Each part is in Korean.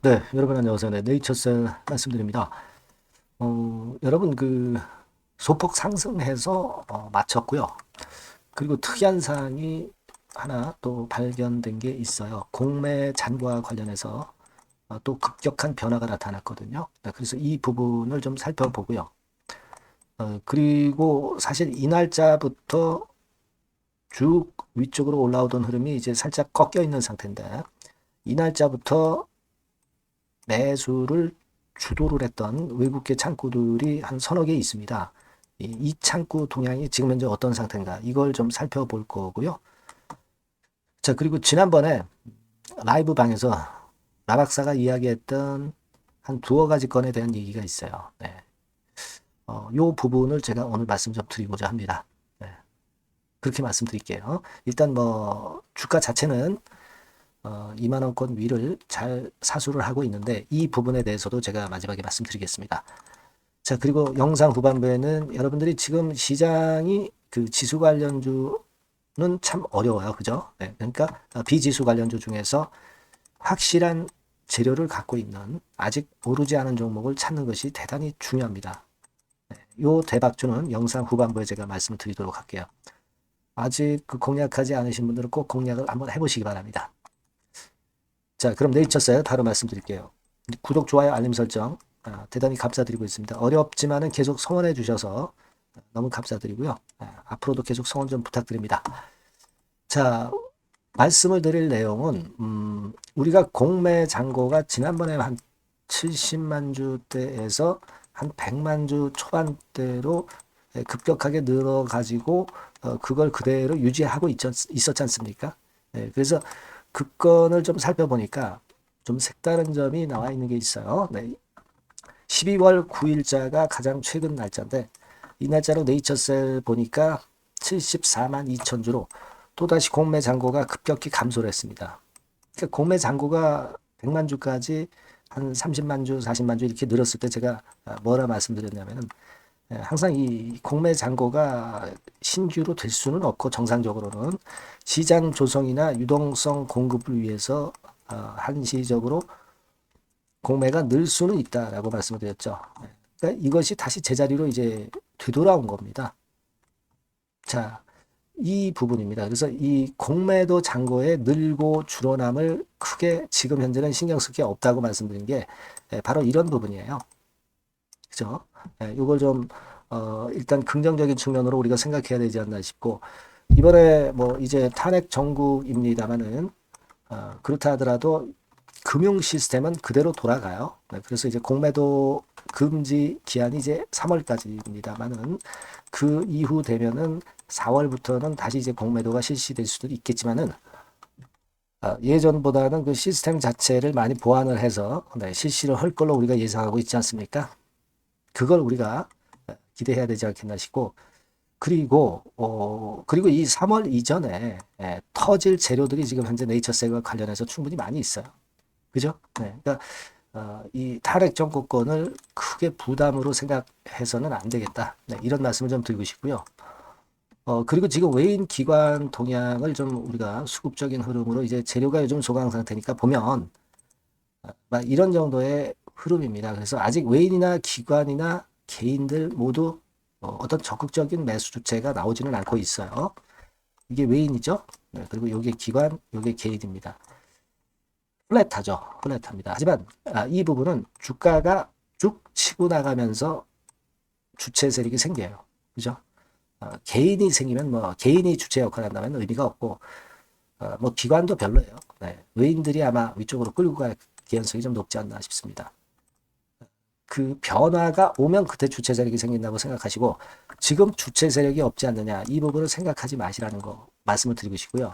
네, 여러분 안녕하세요. 네, 네이처셀 말씀드립니다. 여러분 소폭 상승해서 마쳤고요. 그리고 특이한 사항이 하나 또 발견된 게 있어요. 공매 잔고와 관련해서 또 급격한 변화가 나타났거든요. 네, 그래서 이 부분을 좀 살펴보고요. 그리고 사실 이 날짜부터 쭉 위쪽으로 올라오던 흐름이 이제 살짝 꺾여 있는 상태인데 이 날짜부터 매수를 주도를 했던 외국계 창구들이 한 서너 개 있습니다. 이 창구 동향이 지금 현재 어떤 상태인가 이걸 좀 살펴볼 거고요. 자, 그리고 지난번에 라이브 방에서 라박사가 이야기했던 한 두어 가지 건에 대한 얘기가 있어요. 네. 요 부분을 제가 오늘 말씀 좀 드리고자 합니다. 네. 그렇게 말씀드릴게요. 일단 뭐 주가 자체는 2만 원권 위를 잘 사수를 하고 있는데 이 부분에 대해서도 제가 마지막에 말씀드리겠습니다. 자, 그리고 영상 후반부에는 여러분들이 지금 시장이 그 지수 관련주는 참 어려워요. 그죠? 네, 그러니까 비지수 관련주 중에서 확실한 재료를 갖고 있는 아직 오르지 않은 종목을 찾는 것이 대단히 중요합니다. 네, 요 대박주는 영상 후반부에 제가 말씀을 드리도록 할게요. 아직 그 공략하지 않으신 분들은 꼭 공략을 한번 해보시기 바랍니다. 자, 그럼 네이처셀 바로 말씀드릴게요. 구독, 좋아요, 알림 설정 대단히 감사드리고 있습니다. 어렵지만은 계속 성원해 주셔서 너무 감사드리고요. 앞으로도 계속 성원 좀 부탁드립니다. 자, 말씀을 드릴 내용은 우리가 공매 잔고가 지난번에 한 70만 주대에서 한 100만 주 초반대로 급격하게 늘어가지고 그걸 그대로 유지하고 있었지 않습니까? 그래서 그 건을 좀 살펴보니까 좀 색다른 점이 나와 있는 게 있어요. 네. 12월 9일자가 가장 최근 날짜인데 이 날짜로 네이처셀 보니까 74만 2천 주로 또다시 공매 잔고가 급격히 감소를 했습니다. 그러니까 공매 잔고가 100만 주까지 한 30만 주, 40만 주 이렇게 늘었을 때 제가 뭐라 말씀드렸냐면은 항상 이 공매 잔고가 신규로 될 수는 없고 정상적으로는 시장 조성이나 유동성 공급을 위해서 한시적으로 공매가 늘 수는 있다라고 말씀을 드렸죠. 그러니까 이것이 다시 제자리로 이제 되돌아온 겁니다. 자, 이 부분입니다. 그래서 이 공매도 잔고의 늘고 줄어남을 크게 지금 현재는 신경 쓸 게 없다고 말씀드린 게 바로 이런 부분이에요. 그죠? 이걸 좀 일단 긍정적인 측면으로 우리가 생각해야 되지 않나 싶고 이번에 뭐 이제 탄핵 정국입니다만은 그렇다 하더라도 금융 시스템은 그대로 돌아가요. 그래서 이제 공매도 금지 기한이 이제 3월까지입니다만은 그 이후 되면은 4월부터는 다시 이제 공매도가 실시될 수도 있겠지만은 예전보다는 그 시스템 자체를 많이 보완을 해서 실시를 할 걸로 우리가 예상하고 있지 않습니까? 그걸 우리가 기대해야 되지 않겠나 싶고 그리고 이 3월 이전에 터질 재료들이 지금 현재 네이처셀과 관련해서 충분히 많이 있어요. 그죠? 네. 그러니까 이 탈핵 정권을 크게 부담으로 생각해서는 안 되겠다. 네, 이런 말씀을 좀 드리고 싶고요. 그리고 지금 외인 기관 동향을 좀 우리가 수급적인 흐름으로 이제 재료가 요즘 소강 상태니까 보면 막 이런 정도의 흐름입니다. 그래서 아직 외인이나 기관이나 개인들 모두 어떤 적극적인 매수 주체가 나오지는 않고 있어요. 이게 외인이죠. 네, 그리고 이게 기관, 이게 개인입니다. 플랫하죠. 플랫합니다. 하지만 이 부분은 주가가 쭉 치고 나가면서 주체 세력이 생겨요. 그죠? 개인이 생기면 뭐 개인이 주체 역할을 한다면 의미가 없고 뭐 기관도 별로예요. 네, 외인들이 아마 위쪽으로 끌고 갈 개연성이 좀 높지 않나 싶습니다. 그 변화가 오면 그때 주체 세력이 생긴다고 생각하시고 지금 주체 세력이 없지 않느냐 이 부분을 생각하지 마시라는 거 말씀을 드리고 싶고요.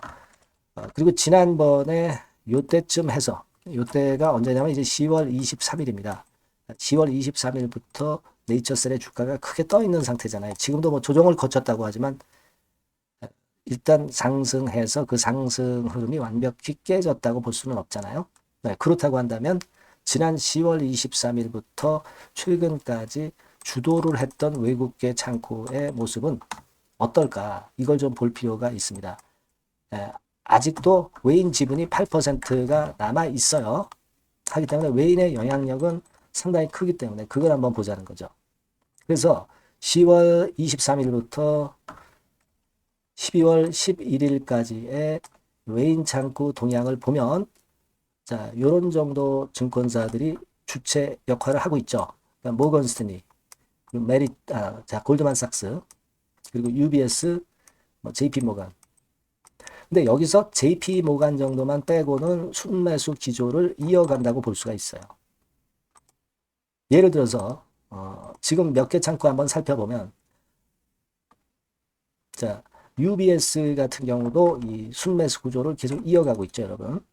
그리고 지난번에 요때쯤 해서 요때가 언제냐면 이제 10월 23일입니다. 10월 23일부터 네이처셀의 주가가 크게 떠 있는 상태잖아요. 지금도 뭐 조정을 거쳤다고 하지만 일단 상승해서 그 상승 흐름이 완벽히 깨졌다고 볼 수는 없잖아요. 네, 그렇다고 한다면 지난 10월 23일부터 최근까지 주도를 했던 외국계 창구의 모습은 어떨까? 이걸 좀 볼 필요가 있습니다. 아직도 외인 지분이 8%가 남아 있어요. 하기 때문에 외인의 영향력은 상당히 크기 때문에 그걸 한번 보자는 거죠. 그래서 10월 23일부터 12월 11일까지의 외인 창구 동향을 보면 자, 요런 정도 증권사들이 주체 역할을 하고 있죠. 그러니까 모건 스탠리, 골드만삭스, 그리고 UBS, JP 모간. 근데 여기서 JP 모간 정도만 빼고는 순매수 기조를 이어간다고 볼 수가 있어요. 예를 들어서 지금 몇 개 창구 한번 살펴보면 자, UBS 같은 경우도 이 순매수 구조를 계속 이어가고 있죠, 여러분.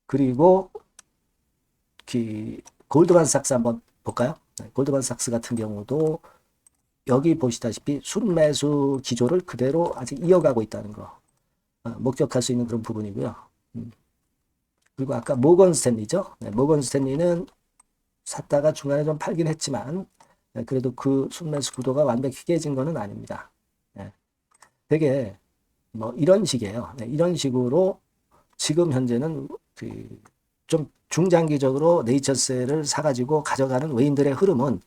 그리고 골드만삭스 한번 볼까요? 골드만삭스 같은 경우도 여기 보시다시피 순매수 기조를 그대로 아직 이어가고 있다는 거 목격할 수 있는 그런 부분이고요. 그리고 아까 모건 스탠리죠. 모건 스탠리는 샀다가 중간에 좀 팔긴 했지만 그래도 그 순매수 구도가 완벽히 깨진 거는 아닙니다. 되게 이런 식이에요. 이런 식으로 지금 현재는 좀 중장기적으로 네이처셀을 사가지고 가져가는 외인들의 흐름은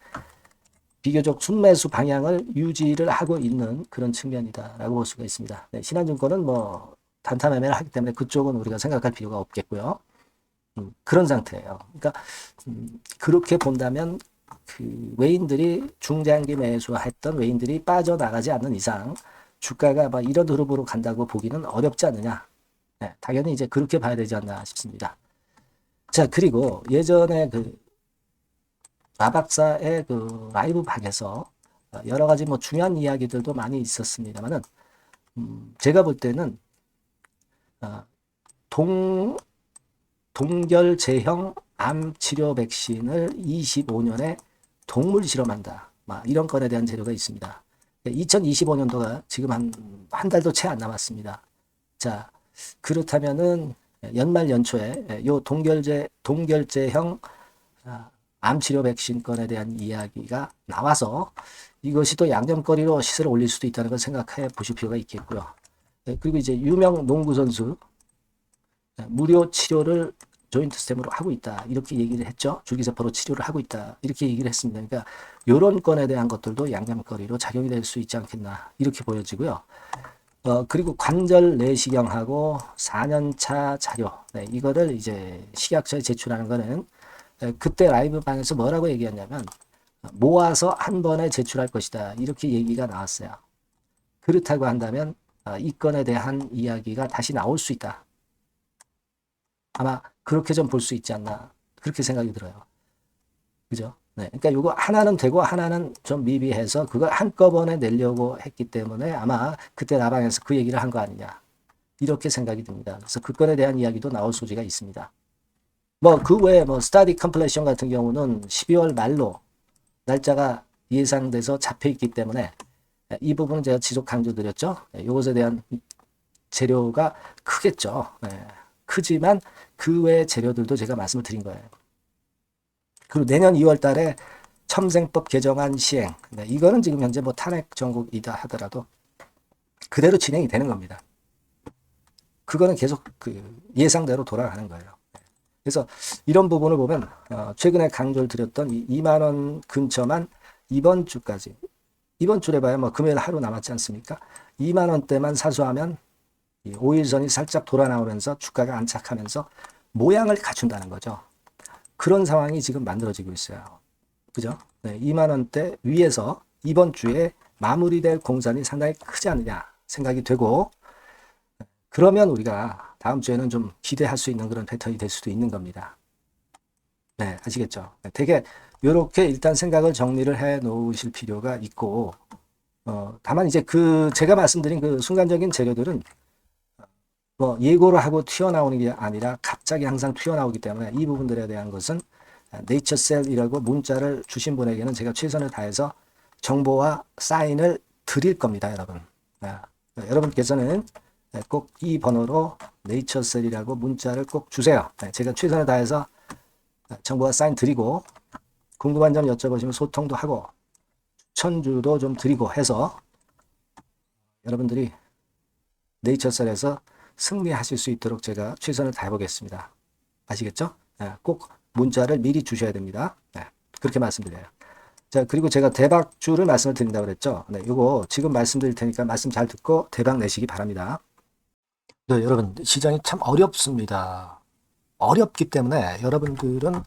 비교적 순매수 방향을 유지를 하고 있는 그런 측면이다라고 볼 수가 있습니다. 신한증권은 단타 매매를 하기 때문에 그쪽은 우리가 생각할 필요가 없겠고요. 그런 상태예요. 그러니까 그렇게 본다면 그 외인들이 중장기 매수했던 외인들이 빠져나가지 않는 이상 주가가 이런 흐름으로 간다고 보기는 어렵지 않느냐. 당연히 이제 그렇게 봐야 되지 않나 싶습니다. 자, 그리고 예전에 마박사의 라이브 방에서 여러 가지 중요한 이야기들도 많이 있었습니다만은 제가 볼 때는 동결제형 암 치료 백신을 25년에 동물 실험한다. 이런 건에 대한 재료가 있습니다. 2025년도가 지금 한 달도 채 안 남았습니다. 자, 그렇다면은 연말 연초에 요 동결제형 암치료 백신 건에 대한 이야기가 나와서 이것이 또 양념거리로 시세를 올릴 수도 있다는 걸 생각해 보실 필요가 있겠고요. 그리고 이제 유명 농구 선수 무료 치료를 조인트 스템으로 하고 있다. 이렇게 얘기를 했죠. 줄기세포로 치료를 하고 있다. 이렇게 얘기를 했습니다. 그러니까 이런 건에 대한 것들도 양념거리로 작용이 될 수 있지 않겠나. 이렇게 보여지고요. 그리고 관절 내시경하고 4년차 자료. 이거를 이제 식약처에 제출하는 거는 그때 라이브 방에서 뭐라고 얘기했냐면 모아서 한 번에 제출할 것이다. 이렇게 얘기가 나왔어요. 그렇다고 한다면 이 건에 대한 이야기가 다시 나올 수 있다. 아마 그렇게 좀 볼 수 있지 않나. 그렇게 생각이 들어요. 그죠? 그러니까 이거 하나는 되고 하나는 좀 미비해서 그걸 한꺼번에 내려고 했기 때문에 아마 그때 라방에서 그 얘기를 한 거 아니냐. 이렇게 생각이 듭니다. 그래서 그 건에 대한 이야기도 나올 소지가 있습니다. 그 외에 스타디 컴플레이션 같은 경우는 12월 말로 날짜가 예상돼서 잡혀 있기 때문에 이 부분은 제가 지속 강조드렸죠. 이것에 대한 재료가 크겠죠. 크지만 그 외의 재료들도 제가 말씀을 드린 거예요. 그리고 내년 2월 달에 첨생법 개정안 시행. 이거는 지금 현재 탄핵 정국이다 하더라도 그대로 진행이 되는 겁니다. 그거는 계속 예상대로 돌아가는 거예요. 그래서 이런 부분을 보면 최근에 강조를 드렸던 이 2만 원 근처만 이번 주까지 이번 주에 봐야 금요일 하루 남았지 않습니까? 2만 원대만 사수하면 이 5일선이 살짝 돌아 나오면서 주가가 안착하면서 모양을 갖춘다는 거죠. 그런 상황이 지금 만들어지고 있어요. 그죠? 2만 원대 위에서 이번 주에 마무리될 공산이 상당히 크지 않느냐 생각이 되고 그러면 우리가 다음 주에는 좀 기대할 수 있는 그런 패턴이 될 수도 있는 겁니다. 아시겠죠? 되게 이렇게 일단 생각을 정리를 해 놓으실 필요가 있고 다만 이제 제가 말씀드린 그 순간적인 재료들은 예고를 하고 튀어나오는 게 아니라 갑자기 항상 튀어나오기 때문에 이 부분들에 대한 것은 네이처셀이라고 문자를 주신 분에게는 제가 최선을 다해서 정보와 사인을 드릴 겁니다, 여러분. 여러분께서는 꼭 이 번호로 네이처셀이라고 문자를 꼭 주세요. 제가 최선을 다해서 정보와 사인 드리고 궁금한 점 여쭤보시면 소통도 하고 추천주도 좀 드리고 해서 여러분들이 네이처셀에서 승리하실 수 있도록 제가 최선을 다해보겠습니다. 아시겠죠? 꼭 문자를 미리 주셔야 됩니다. 그렇게 말씀드려요. 자, 그리고 제가 대박주를 말씀을 드린다고 그랬죠. 요거 지금 말씀드릴 테니까 말씀 잘 듣고 대박 내시기 바랍니다. 네, 여러분, 시장이 참 어렵습니다. 어렵기 때문에 여러분들은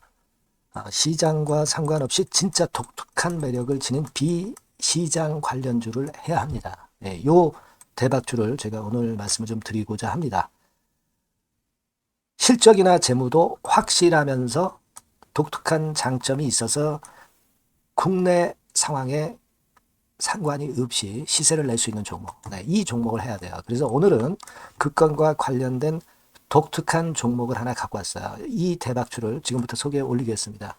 시장과 상관없이 진짜 독특한 매력을 지닌 비시장 관련주를 해야 합니다. 요 대박주를 제가 오늘 말씀을 좀 드리고자 합니다. 실적이나 재무도 확실하면서 독특한 장점이 있어서 국내 상황에 상관이 없이 시세를 낼 수 있는 종목. 이 종목을 해야 돼요. 그래서 오늘은 그 건과 관련된 독특한 종목을 하나 갖고 왔어요. 이 대박주를 지금부터 소개해 올리겠습니다.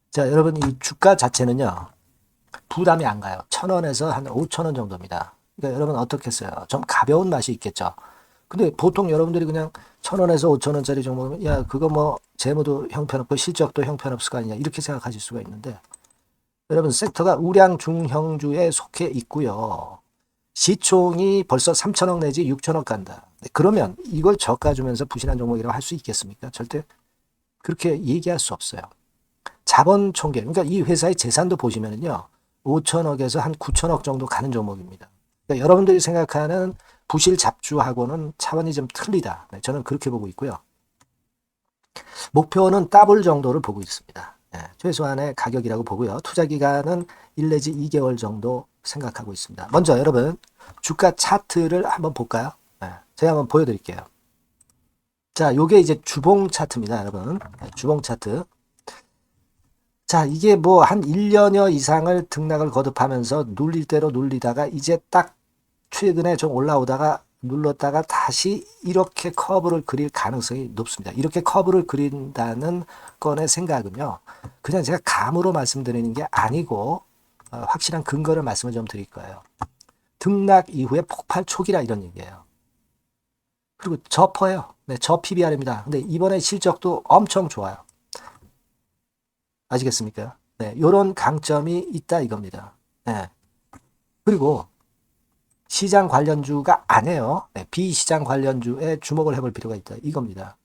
자, 여러분, 이 주가 자체는요, 부담이 안 가요. 1,000원에서 한 5,000원 정도입니다. 그러니까 여러분 어떻겠어요? 좀 가벼운 맛이 있겠죠. 근데 보통 여러분들이 그냥 1,000원에서 5,000원짜리 종목은, 야, 그거 뭐, 재무도 형편없고 실적도 형편없을 거 아니냐, 이렇게 생각하실 수가 있는데, 여러분, 섹터가 우량 중형주에 속해 있고요. 시총이 벌써 3천억 내지 6천억 간다. 그러면 이걸 저가 주면서 부실한 종목이라고 할 수 있겠습니까? 절대 그렇게 얘기할 수 없어요. 자본 총계, 그러니까 이 회사의 재산도 보시면은요, 5천억에서 한 9천억 정도 가는 종목입니다. 그러니까 여러분들이 생각하는 부실 잡주하고는 차원이 좀 틀리다. 저는 그렇게 보고 있고요. 목표는 더블 정도를 보고 있습니다. 최소한의 가격이라고 보고요. 투자 기간은 1 내지 2개월 정도 생각하고 있습니다. 먼저 여러분 주가 차트를 한번 볼까요? 제가 한번 보여드릴게요. 자, 요게 이제 주봉 차트입니다, 여러분. 주봉 차트. 자, 이게 뭐 한 1년여 이상을 등락을 거듭하면서 눌릴 대로 눌리다가 이제 딱 최근에 좀 올라오다가 눌렀다가 다시 이렇게 커브를 그릴 가능성이 높습니다. 이렇게 커브를 그린다는 건의 생각은요, 그냥 제가 감으로 말씀드리는 게 아니고 확실한 근거를 말씀을 좀 드릴 거예요. 등락 이후에 폭발 초기라 이런 얘기예요. 그리고 저퍼예요. 저 PBR입니다. 근데 이번에 실적도 엄청 좋아요. 아시겠습니까? 요런 강점이 있다 이겁니다. 그리고 시장 관련주가 아니에요. 비시장 관련주에 주목을 해볼 필요가 있다 이겁니다.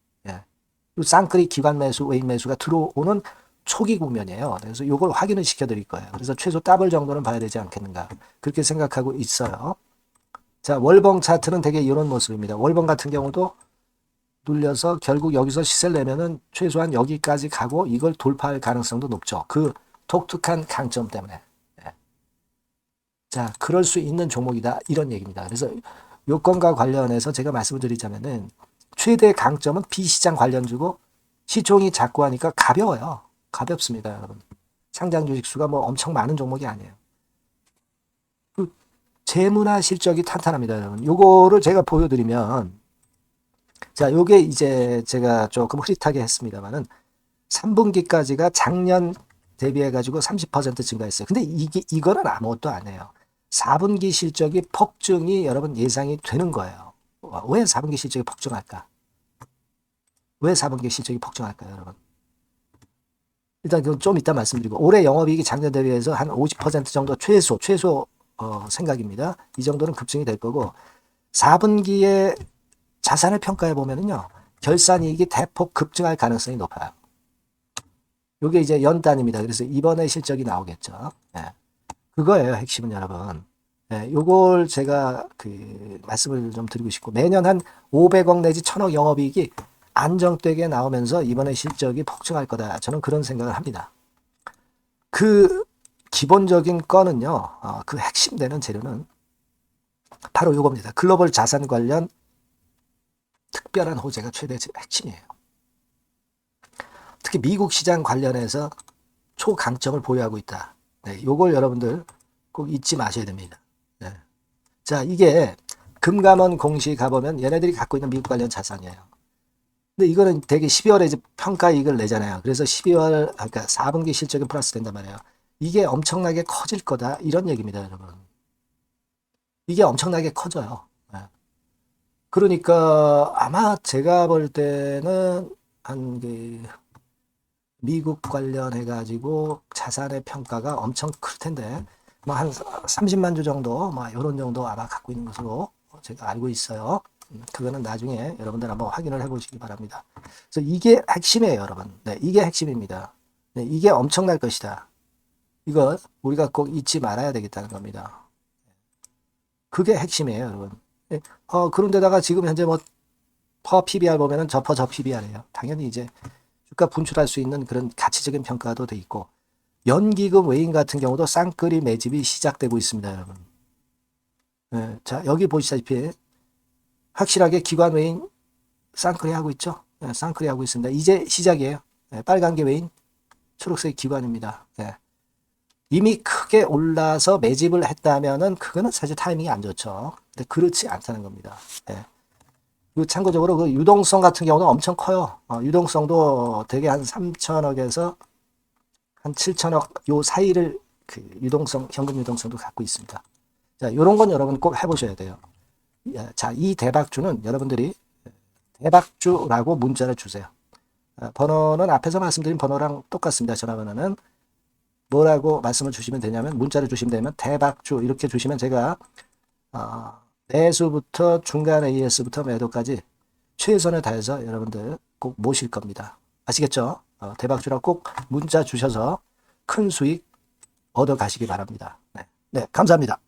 쌍끌이 기관 매수, 외인 매수가 들어오는 초기 국면이에요. 그래서 이걸 확인을 시켜드릴 거예요. 그래서 최소 더블 정도는 봐야 되지 않겠는가 그렇게 생각하고 있어요. 자, 월봉 차트는 되게 이런 모습입니다. 월봉 같은 경우도 눌려서 결국 여기서 시세를 내면은 최소한 여기까지 가고 이걸 돌파할 가능성도 높죠. 그 독특한 강점 때문에. 자, 그럴 수 있는 종목이다 이런 얘기입니다. 그래서 요건과 관련해서 제가 말씀을 드리자면은 최대 강점은 비시장 관련주고 시총이 작고 하니까 가벼워요. 가볍습니다, 여러분. 상장 주식 수가 뭐 엄청 많은 종목이 아니에요. 그 재무나 실적이 탄탄합니다, 여러분. 요거를 제가 보여드리면, 자, 요게 이제 제가 조금 흐릿하게 했습니다만은 3분기까지가 작년 대비해가지고 30% 증가했어요. 근데 이거는 아무것도 아니에요. 4분기 실적이 폭증이 여러분 예상이 되는 거예요. 왜 4분기 실적이 폭증할까? 왜 4분기 실적이 폭증할까요, 여러분? 일단 그건 좀 이따 말씀드리고, 올해 영업이익이 작년 대비해서 한 50% 정도 최소 생각입니다. 이 정도는 급증이 될 거고, 4분기에 자산을 평가해 보면은요, 결산이익이 대폭 급증할 가능성이 높아요. 이게 이제 연단입니다. 그래서 이번에 실적이 나오겠죠. 그거예요, 핵심은 여러분. 요걸 제가 말씀을 좀 드리고 싶고, 매년 한 500억 내지 1,000억 영업이익이 안정되게 나오면서 이번에 실적이 폭증할 거다. 저는 그런 생각을 합니다. 그 기본적인 건은요, 그 핵심 되는 재료는 바로 요겁니다. 글로벌 자산 관련 특별한 호재가 최대 핵심이에요. 특히 미국 시장 관련해서 초강점을 보유하고 있다. 요걸 여러분들 꼭 잊지 마셔야 됩니다. 자, 이게 금감원 공시 가보면 얘네들이 갖고 있는 미국 관련 자산이에요. 근데 이거는 되게 12월에 이제 평가이익을 내잖아요. 그래서 12월, 그러니까 4분기 실적이 플러스 된단 말이에요. 이게 엄청나게 커질 거다. 이런 얘기입니다, 여러분. 이게 엄청나게 커져요. 그러니까 아마 제가 볼 때는 한 미국 관련해가지고 자산의 평가가 엄청 클 텐데, 뭐 한 30만 주 정도, 뭐 이런 정도 아마 갖고 있는 것으로 제가 알고 있어요. 그거는 나중에 여러분들 한번 확인을 해보시기 바랍니다. 그래서 이게 핵심이에요, 여러분. 네, 이게 핵심입니다. 네, 이게 엄청날 것이다. 이거 우리가 꼭 잊지 말아야 되겠다는 겁니다. 그게 핵심이에요, 여러분. 네, 그런데다가 지금 현재 뭐 퍼 PBR 보면은 저 PBR이에요. 당연히 이제 주가 분출할 수 있는 그런 가치적인 평가도 돼 있고, 연기금 외인 같은 경우도 쌍끌이 매집이 시작되고 있습니다, 여러분. 네, 자, 여기 보시다시피 확실하게 기관 외인 쌍끌이 하고 있죠. 네, 쌍끌이 하고 있습니다. 이제 시작이에요. 네, 빨간 게 외인, 초록색 기관입니다. 네. 이미 크게 올라서 매집을 했다면은 그거는 사실 타이밍이 안 좋죠. 근데 그렇지 않다는 겁니다. 네. 그리고 참고적으로 그 유동성 같은 경우는 엄청 커요. 유동성도 되게 한 3천억에서 한 7천억 요 사이를 그 유동성, 현금 유동성도 갖고 있습니다. 자, 요런 건 여러분 꼭 해보셔야 돼요. 자, 이 대박주는 여러분들이 대박주라고 문자를 주세요. 번호는 앞에서 말씀드린 번호랑 똑같습니다. 전화번호는 뭐라고 말씀을 주시면 되냐면, 문자를 주시면 되면 대박주 이렇게 주시면 제가 매수부터 중간 AS부터 매도까지 최선을 다해서 여러분들 꼭 모실 겁니다. 아시겠죠? 대박주라고 꼭 문자 주셔서 큰 수익 얻어 가시기 바랍니다. 네, 네, 감사합니다.